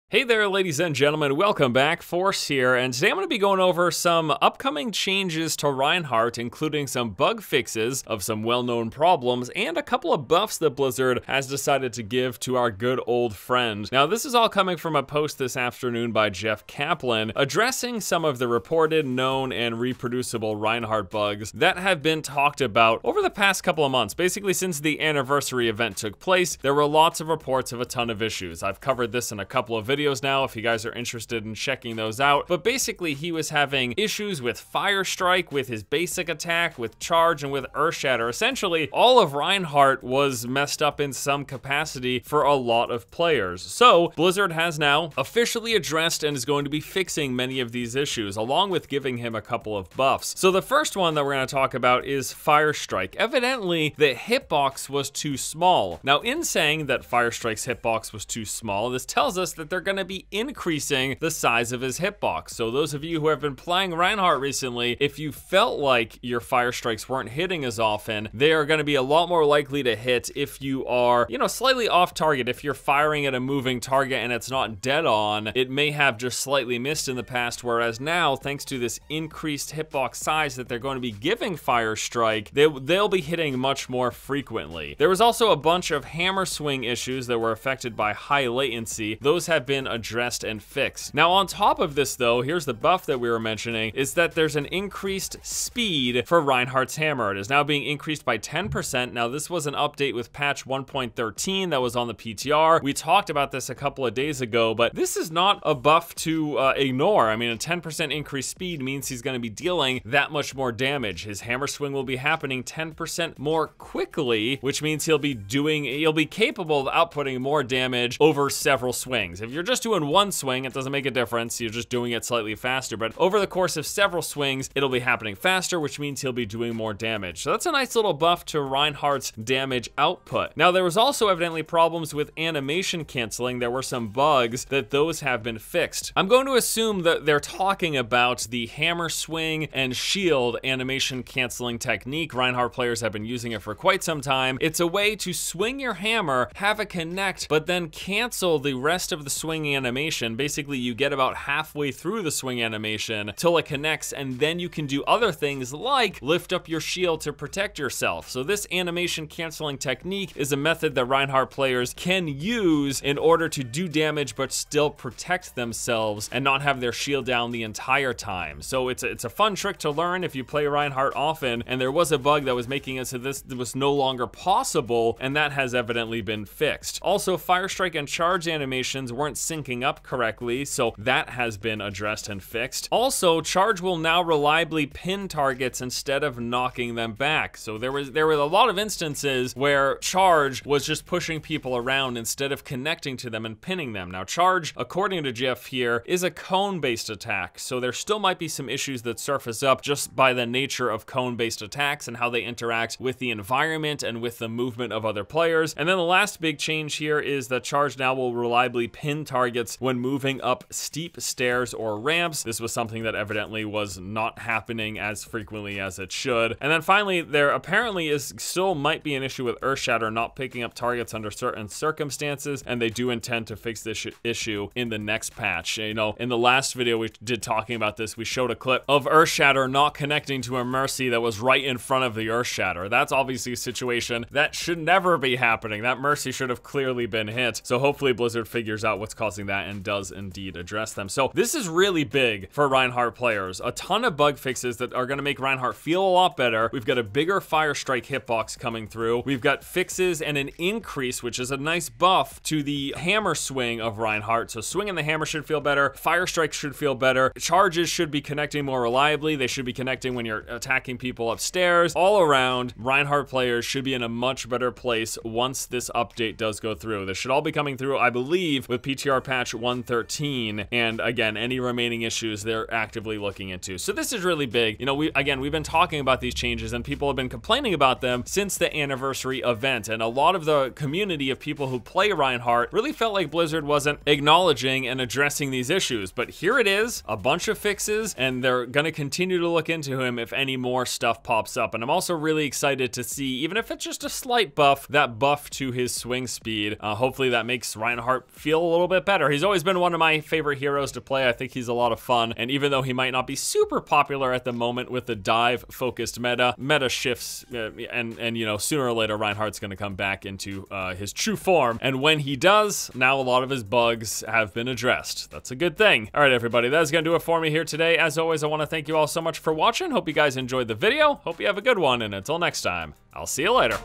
Hey there, ladies and gentlemen, welcome back. Force here, and today I'm going to be going over some upcoming changes to Reinhardt, including some bug fixes of some well-known problems, and a couple of buffs that Blizzard has decided to give to our good old friend. Now, this is all coming from a post this afternoon by Jeff Kaplan, addressing some of the reported, known, and reproducible Reinhardt bugs that have been talked about over the past couple of months. Basically, since the anniversary event took place, there were lots of reports of a ton of issues. I've covered this in a couple of videos now if you guys are interested in checking those out, but basically he was having issues with Fire Strike, with his basic attack, with Charge, and with Earth Shatter. Essentially, all of Reinhardt was messed up in some capacity for a lot of players. So Blizzard has now officially addressed and is going to be fixing many of these issues, along with giving him a couple of buffs. So the first one that we're going to talk about is Fire Strike. Evidently, the hitbox was too small. Now, in saying that Fire Strike's hitbox was too small, this tells us that they're going to be increasing the size of his hitbox. So those of you who have been playing Reinhardt recently, if you felt like your Fire Strikes weren't hitting as often, they are going to be a lot more likely to hit if you are, slightly off target. If you're firing at a moving target and it's not dead on, it may have just slightly missed in the past, whereas now, thanks to this increased hitbox size that they're going to be giving Fire Strike, they'll be hitting much more frequently. There was also a bunch of hammer swing issues that were affected by high latency. Those have been addressed and fixed. Now, on top of this though, here's the buff that we were mentioning, is that there's an increased speed for Reinhardt's hammer. It is now being increased by 10%. Now, this was an update with patch 1.13 that was on the PTR. We talked about this a couple of days ago, but this is not a buff to ignore. I mean, a 10% increased speed means he's going to be dealing that much more damage. His hammer swing will be happening 10% more quickly, which means he'll be capable of outputting more damage over several swings. If you're just doing one swing, it doesn't make a difference. You're just doing it slightly faster, but over the course of several swings, it'll be happening faster, which means he'll be doing more damage. So that's a nice little buff to Reinhardt's damage output. Now, there was also evidently problems with animation canceling. There were some bugs that those have been fixed. I'm going to assume that they're talking about the hammer swing and shield animation canceling technique. Reinhardt players have been using it for quite some time. It's a way to swing your hammer, have it connect, but then cancel the rest of the swing animation. Basically, you get about halfway through the swing animation till it connects, and then you can do other things like lift up your shield to protect yourself. So this animation canceling technique is a method that Reinhardt players can use in order to do damage but still protect themselves and not have their shield down the entire time. So it's a fun trick to learn if you play Reinhardt often, and there was a bug that was making it so this was no longer possible, and that has evidently been fixed. Also, Fire Strike and Charge animations weren't syncing up correctly, so that has been addressed and fixed. Also, Charge will now reliably pin targets instead of knocking them back. So there were a lot of instances where Charge was just pushing people around instead of connecting to them and pinning them. Now, Charge, according to Jeff here, is a cone-based attack, so there still might be some issues that surface up just by the nature of cone-based attacks and how they interact with the environment and with the movement of other players. And then the last big change here is that Charge now will reliably pin targets when moving up steep stairs or ramps. This was something that evidently was not happening as frequently as it should. And then finally, there apparently still might be an issue with Earth Shatter not picking up targets under certain circumstances, and they do intend to fix this issue in the next patch. In the last video we did talking about this, we showed a clip of Earth Shatter not connecting to a Mercy that was right in front of the Earth Shatter. That's obviously a situation that should never be happening. That Mercy should have clearly been hit. So hopefully Blizzard figures out what's causing that and does indeed address them. So this is really big for Reinhardt players. A ton of bug fixes that are going to make Reinhardt feel a lot better. We've got a bigger Fire Strike hitbox coming through. We've got fixes and an increase, which is a nice buff to the hammer swing of Reinhardt. So swinging the hammer should feel better. Fire Strike should feel better. Charges should be connecting more reliably. They should be connecting when you're attacking people upstairs. All around, Reinhardt players should be in a much better place once this update does go through. This should all be coming through, I believe, with PTR patch 113, and again, any remaining issues they're actively looking into. So this is really big. We've been talking about these changes, and people have been complaining about them since the anniversary event, and a lot of the community of people who play Reinhardt really felt like Blizzard wasn't acknowledging and addressing these issues. But here it is, a bunch of fixes, and they're gonna continue to look into him if any more stuff pops up. And I'm also really excited to see, even if it's just a slight buff, that buff to his swing speed. Hopefully that makes Reinhardt feel a little bit bit better. He's always been one of my favorite heroes to play. I think he's a lot of fun, and even though he might not be super popular at the moment with the dive-focused meta shifts, and you know, sooner or later Reinhardt's gonna come back into his true form, and when he does, now a lot of his bugs have been addressed. That's a good thing. All right, everybody, that's gonna do it for me here today. As always, I wanna thank you all so much for watching. Hope you guys enjoyed the video. Hope you have a good one, and until next time, I'll see you later.